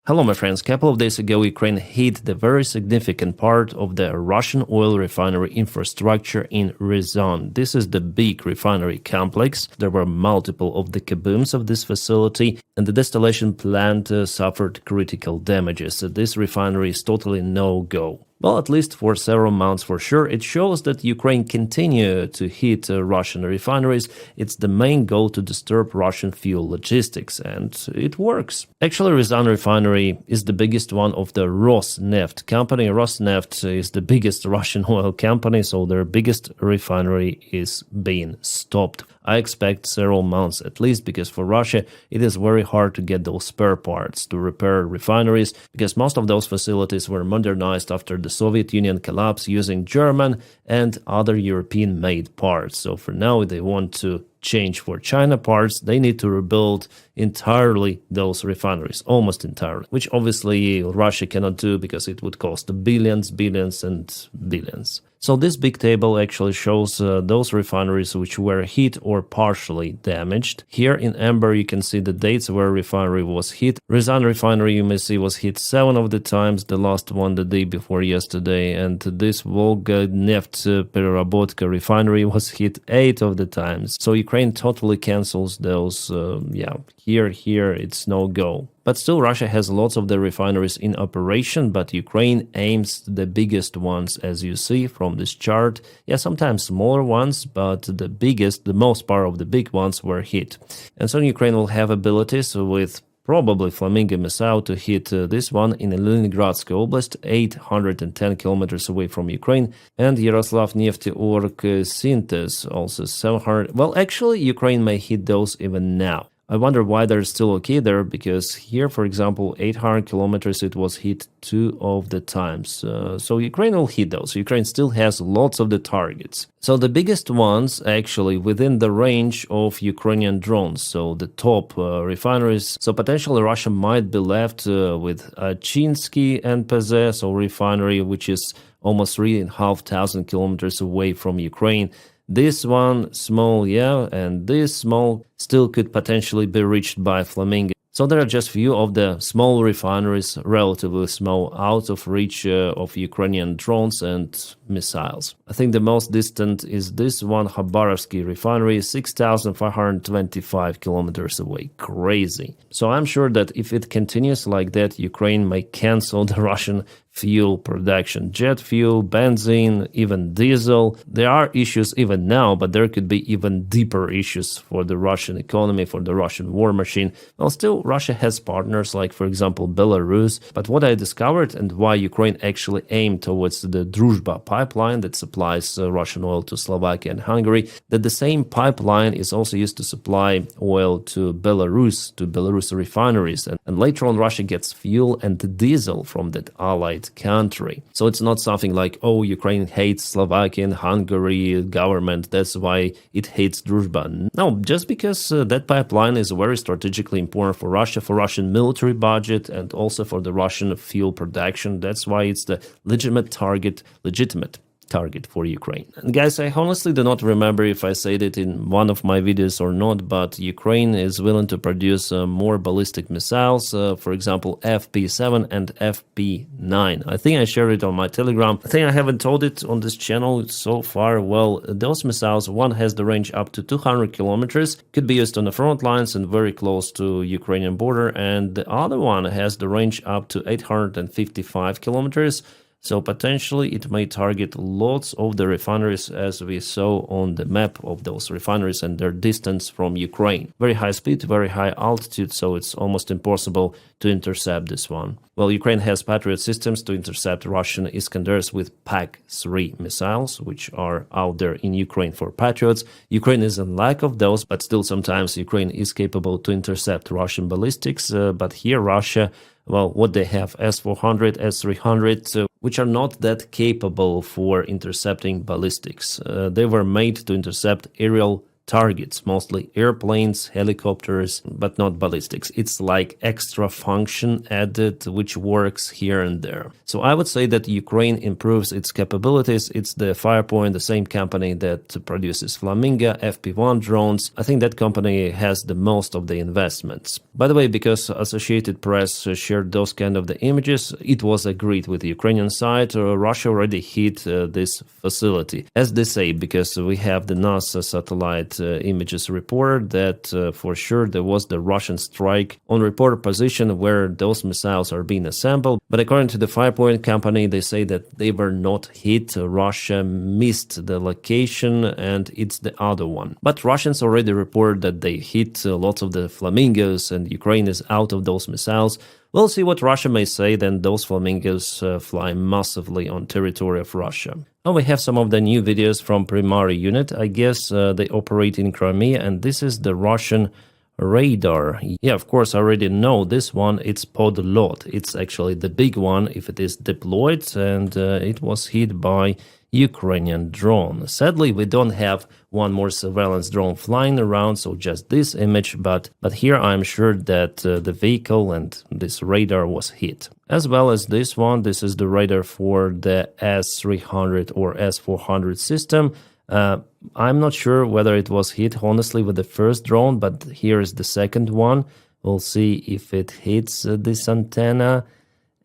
Hello my friends, a couple of days ago Ukraine hit the very significant part of the Russian oil refinery infrastructure in Ryazan. This is the big refinery complex. There were multiple of the kabooms of this facility and the distillation plant suffered critical damages. This refinery is totally no-go. Well, at least for several months for sure. It shows that Ukraine continue to hit Russian refineries. It's the main goal to disturb Russian fuel logistics, and it works. Actually, Ryazan refinery is the biggest one of the Rosneft company. Rosneft is the biggest Russian oil company, so their biggest refinery is being stopped. I expect several months at least, because for Russia it is very hard to get those spare parts to repair refineries, because most of those facilities were modernized after the Soviet Union collapse using German and other European-made parts. So for now, if they want to change for China parts, they need to rebuild entirely those refineries, almost entirely, which obviously Russia cannot do because it would cost billions, billions and billions. So this big table actually shows those refineries which were hit or partially damaged. Here in amber you can see the dates where refinery was hit. Ryazan refinery, you may see, was hit 7 of the times, the last one the day before yesterday, and this Volga Neft Pereработка refinery was hit 8 of the times. So Ukraine totally cancels those, here it's no go. But still, Russia has lots of the refineries in operation, but Ukraine aims the biggest ones, as you see from this chart. Yeah, sometimes smaller ones, but the biggest, the most part of the big ones were hit. And so Ukraine will have abilities with probably Flamingo missile to hit this one in Leningradsk Oblast, 810 kilometers away from Ukraine, and Yaroslav Nefteorg Syntes, also 700. Well, actually, Ukraine may hit those even now. I wonder why they're still okay there, because here, for example, 800 kilometers, it was hit 2 of the times. So Ukraine will hit those. Ukraine still has lots of the targets. So the biggest ones actually within the range of Ukrainian drones, so the top refineries. So potentially Russia might be left with Chinsky NPZ, so refinery, which is almost 3,500 kilometers away from Ukraine. This one small, and this small still could potentially be reached by Flamingo. So there are just few of the small refineries, relatively small, out of reach of Ukrainian drones and missiles. I think the most distant is this one, Khabarovsky refinery, 6,525 kilometers away. Crazy. So I'm sure that if it continues like that, Ukraine may cancel the Russian fuel production, jet fuel, benzene, even diesel. There are issues even now, but there could be even deeper issues for the Russian economy, for the Russian war machine. Well, still, Russia has partners like, for example, Belarus. But what I discovered and why Ukraine actually aimed towards the Druzhba pipeline that supplies Russian oil to Slovakia and Hungary, that the same pipeline is also used to supply oil to Belarus refineries. And later on, Russia gets fuel and diesel from that allied country. So it's not something like, oh, Ukraine hates Slovakian, Hungary government, that's why it hates Druzhba. No, just because that pipeline is very strategically important for Russia, for Russian military budget, and also for the Russian fuel production. That's why it's the legitimate target for Ukraine. And guys, I honestly do not remember if I said it in one of my videos or not, but Ukraine is willing to produce more ballistic missiles, for example, FP7 and FP9. I think I shared it on my Telegram. I think I haven't told it on this channel so far. Well, those missiles, one has the range up to 200 kilometers, could be used on the front lines and very close to Ukrainian border, and the other one has the range up to 855 kilometers. So potentially it may target lots of the refineries, as we saw on the map of those refineries and their distance from Ukraine. Very high speed, very high altitude, so it's almost impossible to intercept this one. Well, Ukraine has Patriot systems to intercept Russian Iskanders with PAK-3 missiles, which are out there in Ukraine for Patriots. Ukraine is in lack of those, but still sometimes Ukraine is capable to intercept Russian ballistics. But here Russia, well, what they have, S-400, S-300, which are not that capable for intercepting ballistics. They were made to intercept aerial targets, mostly airplanes, helicopters, but not ballistics. It's like extra function added, which works here and there. So I would say that Ukraine improves its capabilities. It's the Firepoint, the same company that produces Flamingo, FP1 drones. I think that company has the most of the investments. By the way, because Associated Press shared those kind of the images, it was agreed with the Ukrainian side. Russia already hit this facility. As they say, because we have the NASA satellite images report that for sure there was the Russian strike on reported position where those missiles are being assembled. But according to the Firepoint company, they say that they were not hit. Russia missed the location and it's the other one. But Russians already report that they hit lots of the Flamingos and Ukraine is out of those missiles. We'll see what Russia may say, then those Flamingos fly massively on territory of Russia. Now we have some of the new videos from Primary unit. I guess they operate in Crimea, and this is the Russian radar. Yeah, of course, I already know this one. It's Podlot. It's actually the big one if it is deployed, and it was hit by Ukrainian drone. Sadly, we don't have one more surveillance drone flying around, so just this image, but here I'm sure that the vehicle and this radar was hit. As well as this one, this is the radar for the S300 or S400 system. I'm not sure whether it was hit, honestly, with the first drone, but here is the second one. We'll see if it hits this antenna.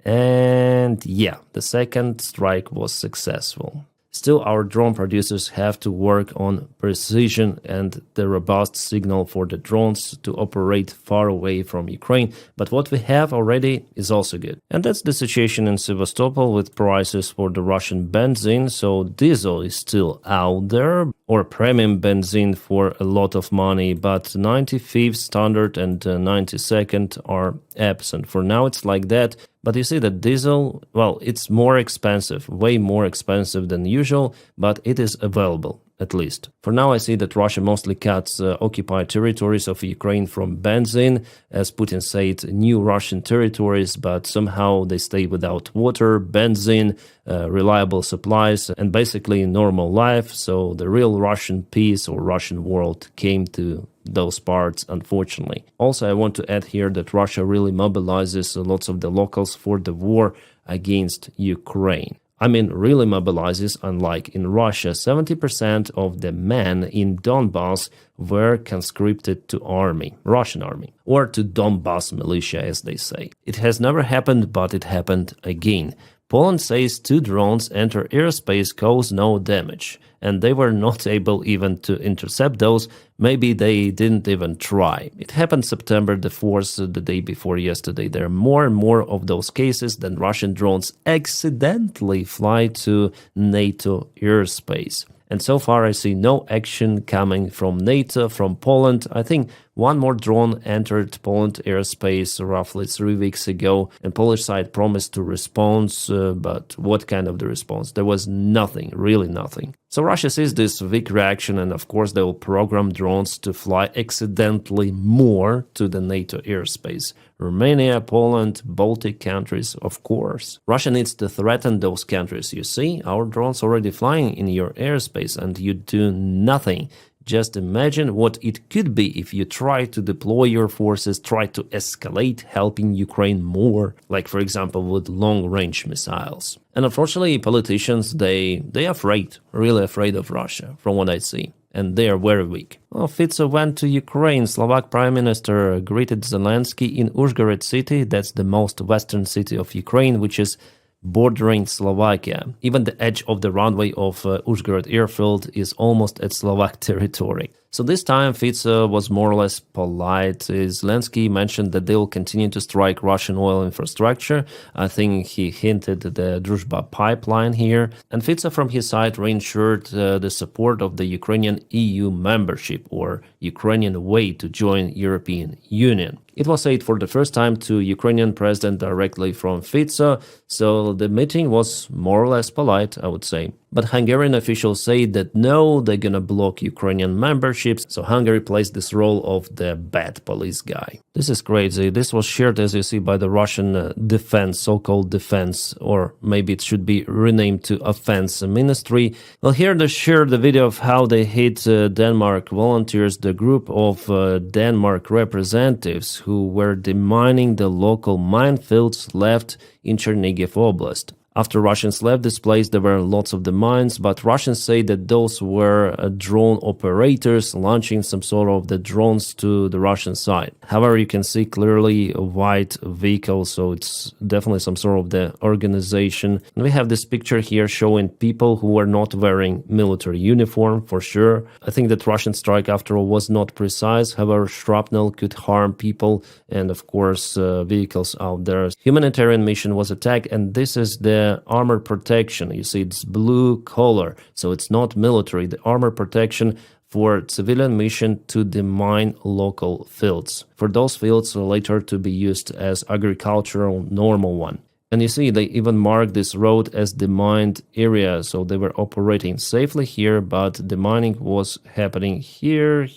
And yeah, the second strike was successful. Still, our drone producers have to work on precision and the robust signal for the drones to operate far away from Ukraine. But what we have already is also good. And that's the situation in Sevastopol with prices for the Russian benzene. So diesel is still out there, or premium benzene for a lot of money, but 95th standard and 92nd are absent. For now, it's like that. But you see that diesel, well, it's more expensive, way more expensive than usual, but it is available, at least. For now, I see that Russia mostly cuts occupied territories of Ukraine from benzene, as Putin said, new Russian territories, but somehow they stay without water, benzene, reliable supplies, and basically normal life. So the real Russian peace or Russian world came to those parts, unfortunately. Also, I want to add here that Russia really mobilizes lots of the locals for the war against Ukraine. I mean, really mobilizes, unlike in Russia. 70% of the men in Donbass were conscripted to army, Russian army, or to Donbass militia, as they say. It has never happened, but it happened again. Poland says 2 drones enter airspace, cause no damage, and they were not able even to intercept those. Maybe they didn't even try. It happened September the 4th, the day before yesterday. There are more and more of those cases than Russian drones accidentally fly to NATO airspace. And so far, I see no action coming from NATO, from Poland. I think one more drone entered Poland airspace roughly 3 weeks ago, and Polish side promised to respond, but what kind of the response? There was nothing, really nothing. So Russia sees this weak reaction, and of course they will program drones to fly accidentally more to the NATO airspace. Romania, Poland, Baltic countries, of course. Russia needs to threaten those countries. You see, our drones already flying in your airspace and you do nothing. Just imagine what it could be if you try to deploy your forces, try to escalate, helping Ukraine more, like for example with long-range missiles. And unfortunately, politicians, they afraid, really afraid of Russia, from what I see. And they are very weak. Well, Fico went to Ukraine. Slovak Prime Minister greeted Zelensky in Uzhhorod city. That's the most western city of Ukraine, which is bordering Slovakia. Even the edge of the runway of Uzhhorod airfield is almost at Slovak territory. So this time Fico was more or less polite. Zelensky mentioned that they will continue to strike Russian oil infrastructure. I think he hinted the Druzhba pipeline here. And Fico from his side reassured the support of the Ukrainian EU membership or Ukrainian way to join European Union. It was said for the first time to Ukrainian president directly from Fico, so the meeting was more or less polite, I would say. But Hungarian officials say that no, they're gonna block Ukrainian memberships, so Hungary plays this role of the bad police guy. This is crazy. This was shared, as you see, by the Russian defense, so-called defense, or maybe it should be renamed to Offense Ministry. Well, here they shared the video of how they hit Denmark volunteers, the group of Denmark representatives who were demining the local minefields left in Chernihiv Oblast. After Russians left this place, there were lots of the mines, but Russians say that those were drone operators launching some sort of the drones to the Russian side. However, you can see clearly a white vehicle, so it's definitely some sort of the organization. And we have this picture here showing people who were not wearing military uniform, for sure. I think that Russian strike, after all, was not precise. However, shrapnel could harm people and, of course, vehicles out there. Humanitarian mission was attacked, and this is the armor protection. You see, it's blue color, so it's not military. The armor protection for civilian mission to demine local fields. For those fields later to be used as agricultural normal one. And you see, they even marked this road as demined area, so they were operating safely here, but the mining was happening here,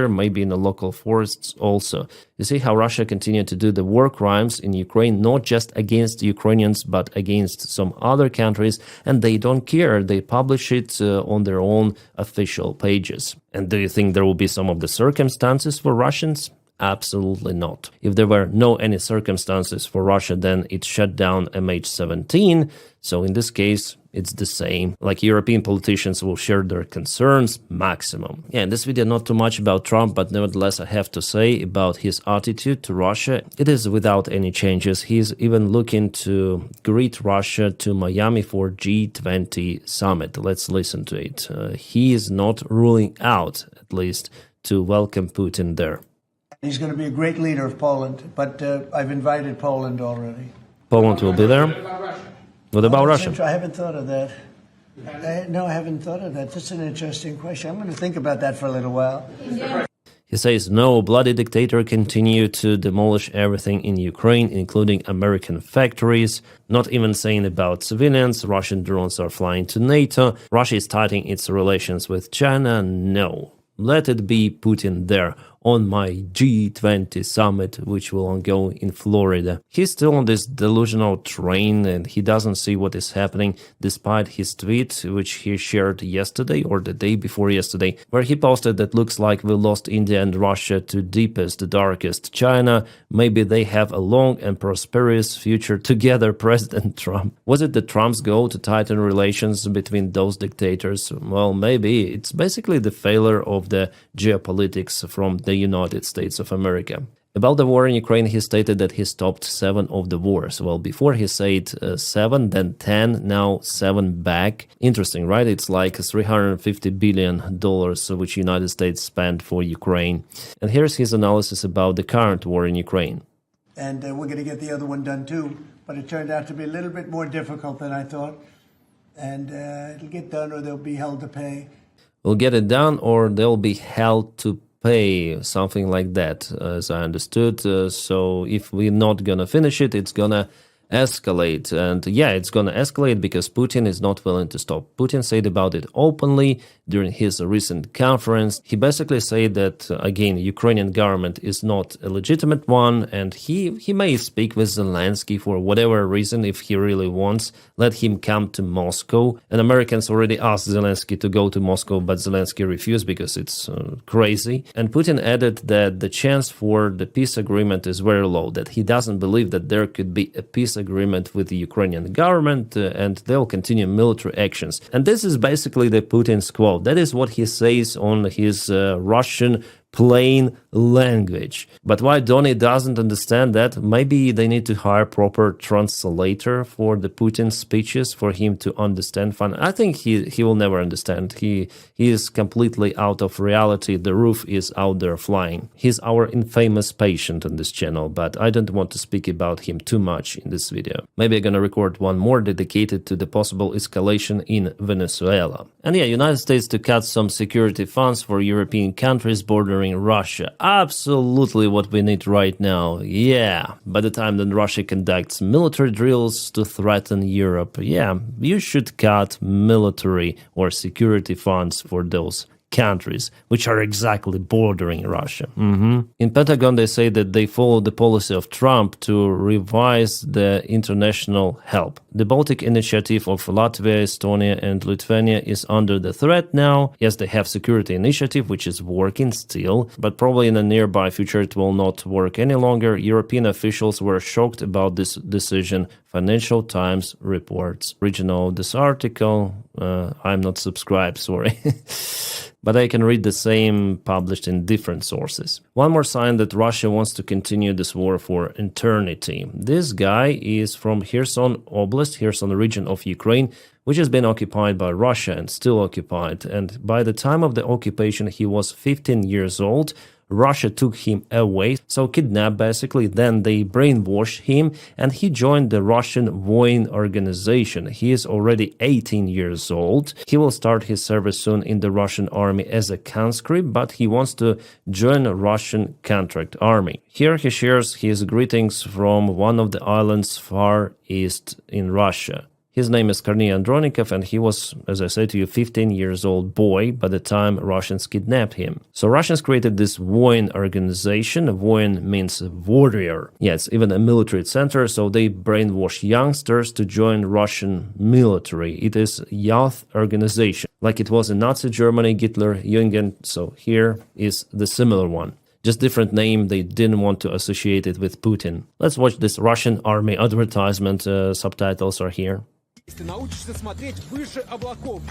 maybe in the local forests also. You see how Russia continued to do the war crimes in Ukraine, not just against Ukrainians, but against some other countries, and they don't care. They publish it on their own official pages. And do you think there will be some of the circumstances for Russians? Absolutely not. If there were no any circumstances for Russia, then it shut down MH17. So in this case, it's the same. Like European politicians will share their concerns maximum. Yeah, in this video, not too much about Trump, but nevertheless, I have to say about his attitude to Russia. It is without any changes. He's even looking to greet Russia to Miami for G20 summit. Let's listen to it. He is not ruling out, at least, to welcome Putin there. He's going to be a great leader of Poland, but I've invited Poland already. Poland will be there? What about Russia? I haven't thought of that. No, I haven't thought of that. That's an interesting question. I'm going to think about that for a little while. He says no bloody dictator continue to demolish everything in Ukraine, including American factories, not even saying about civilians. Russian drones are flying to NATO. Russia is tightening its relations with China. No. Let it be Putin there on my G20 summit, which will go in Florida. He's still on this delusional train and he doesn't see what is happening despite his tweet, which he shared yesterday or the day before yesterday, where he posted that looks like we lost India and Russia to deepest, darkest China. Maybe they have a long and prosperous future together, President Trump. Was it the Trump's goal to tighten relations between those dictators? Well, maybe. It's basically the failure of the geopolitics from the United States of America. About the war in Ukraine, he stated that he stopped 7 of the wars. Well, before he said 7, then 10, now 7 back. Interesting, right? It's like $350 billion which United States spent for Ukraine. And here's his analysis about the current war in Ukraine. And we're going to get the other one done too, but it turned out to be a little bit more difficult than I thought. And it'll get done or they'll be held to pay. We'll get it done or they'll be held to pay, something like that, as I understood. So if we're not gonna finish it, it's gonna escalate. And yeah, it's gonna escalate because Putin is not willing to stop. Putin said about it openly during his recent conference. He basically said that, again, Ukrainian government is not a legitimate one, and he may speak with Zelensky for whatever reason if he really wants. Let him come to Moscow. And Americans already asked Zelensky to go to Moscow, but Zelensky refused because it's crazy. And Putin added that the chance for the peace agreement is very low, that he doesn't believe that there could be a peace agreement with the Ukrainian government, and they'll continue military actions. And this is basically the Putin's quote. That is what he says on his Russian plain language. But why Donny doesn't understand that? Maybe they need to hire proper translator for the Putin speeches for him to understand. I think he will never understand. He is completely out of reality. The roof is out there flying. He's our infamous patient on this channel, but I don't want to speak about him too much in this video. Maybe I'm gonna record one more dedicated to the possible escalation in Venezuela. And yeah, United States to cut some security funds for European countries bordering bordering Russia. Absolutely what we need right now. Yeah, by the time that Russia conducts military drills to threaten Europe, yeah, you should cut military or security funds for those countries which are exactly bordering Russia. In Pentagon, they say that they follow the policy of Trump to revise the international help. The Baltic initiative of Latvia, Estonia, and Lithuania is under the threat now. Yes, they have security initiative, which is working still, but probably in the nearby future it will not work any longer. European officials were shocked about this decision. Financial Times reports. Original this article. I'm not subscribed, sorry. But I can read the same published in different sources. One more sign that Russia wants to continue this war for eternity. This guy is from Kherson Oblast, Kherson region of Ukraine, which has been occupied by Russia and still occupied. And by the time of the occupation, he was 15 years old. Russia took him away, so kidnapped basically, then they brainwashed him and he joined the Russian Boeing organization. He is already 18 years old. He will start his service soon in the Russian army as a conscript, but he wants to join a Russian contract army. Here he shares his greetings from one of the islands far east in Russia. His name is Kornei Andronikov, and he was, as I said to you, 15 years old boy by the time Russians kidnapped him. So Russians created this Voin organization. Voin means warrior. Yeah, it's even a military center, so they brainwash youngsters to join Russian military. It is youth organization, like it was in Nazi Germany, Hitler, Jungen. So here is the similar one. Just different name, they didn't want to associate it with Putin. Let's watch this Russian army advertisement, subtitles are here. Если научишься смотреть выше облаков,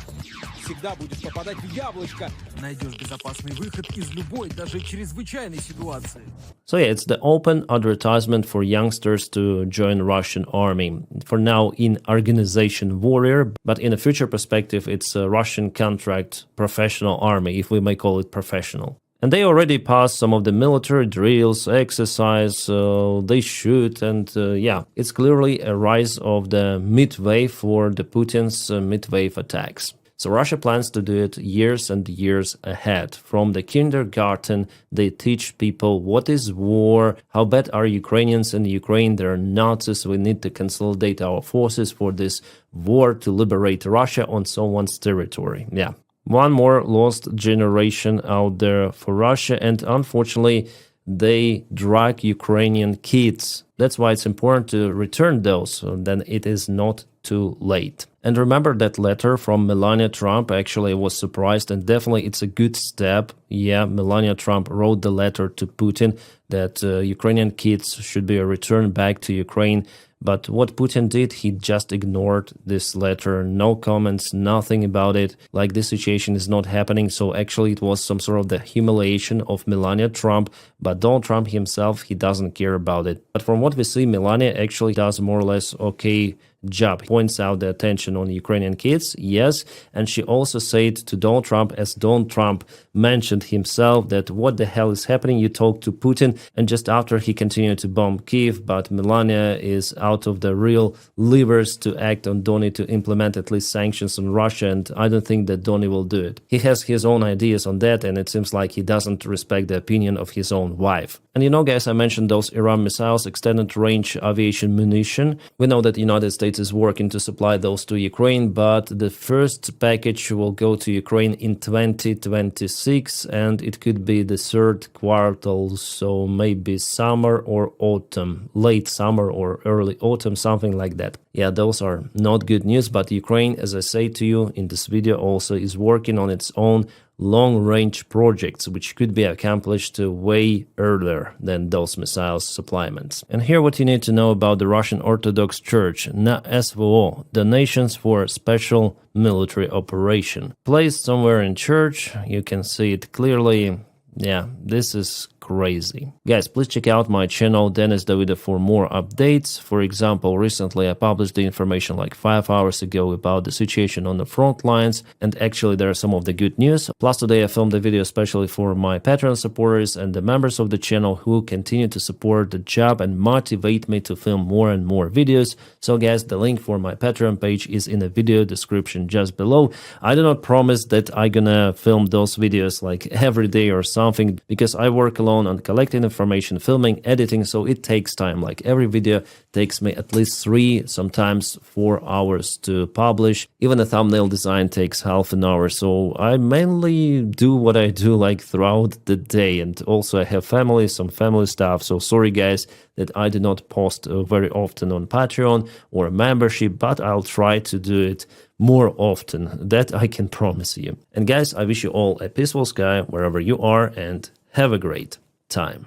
всегда будешь попадать в яблочко, найдешь безопасный выход из любой, даже чрезвычайной ситуации. So yeah, it's the open advertisement for youngsters to join Russian army. For now in organization warrior, but in a future perspective, it's a Russian contract professional army, if we may call it professional. And they already passed some of the military drills, exercise, they shoot, and yeah, it's clearly a rise of the mid-wave for the Putin's mid-wave attacks. So Russia plans to do it years and years ahead. From the kindergarten, they teach people what is war, how bad are Ukrainians in Ukraine, they're Nazis, we need to consolidate our forces for this war to liberate Russia on someone's territory. Yeah. One more lost generation out there for Russia, and unfortunately, they drag Ukrainian kids. That's why it's important to return those, so then it is not too late. And remember that letter from Melania Trump. Actually, I was surprised, and definitely it's a good step. Yeah, Melania Trump wrote the letter to Putin that Ukrainian kids should be returned back to Ukraine. But what Putin did, he just ignored this letter, no comments, nothing about it, like this situation is not happening. So actually it was some sort of the humiliation of Melania Trump, but Donald Trump himself, he doesn't care about it. But from what we see, Melania actually does more or less okay job. Points out the attention on Ukrainian kids, yes, and she also said to Donald Trump, as Donald Trump mentioned himself, that what the hell is happening, you talk to Putin, and just after he continued to bomb Kyiv, but Melania is out of the real levers to act on Donny to implement at least sanctions on Russia, and I don't think that Donny will do it. He has his own ideas on that, and it seems like he doesn't respect the opinion of his own wife. And you know, guys, I mentioned those Iran missiles, extended range aviation munition. We know that the United States is working to supply those to Ukraine, but the first package will go to Ukraine in 2026, and it could be the third quarter, so maybe summer or autumn, late summer or early autumn, something like that. Yeah, those are not good news, but Ukraine, as I say to you in this video, also is working on its own long-range projects, which could be accomplished way earlier than those missiles supplements. And here what you need to know about the Russian Orthodox Church, SVO, Donations for Special Military Operation. Placed somewhere in church, you can see it clearly. Yeah, this is crazy. Guys, please check out my channel, Dennis Davidov, for more updates. For example, recently I published the information like 5 hours ago about the situation on the front lines, and actually there are some of the good news. Plus today I filmed a video especially for my Patreon supporters and the members of the channel who continue to support the job and motivate me to film more and more videos. So guys, the link for my Patreon page is in the video description just below. I do not promise that I'm gonna film those videos like every day or something, something, because I work alone on collecting information, filming, editing, so it takes time. Like every video takes me at least 3, sometimes 4 hours to publish. Even a thumbnail design takes half an hour, so I mainly do what I do like throughout the day. And also I have family, some family stuff, so sorry guys that I do not post very often on Patreon or membership, but I'll try to do it more often. That I can promise you. And guys, I wish you all a peaceful sky wherever you are, and have a great time.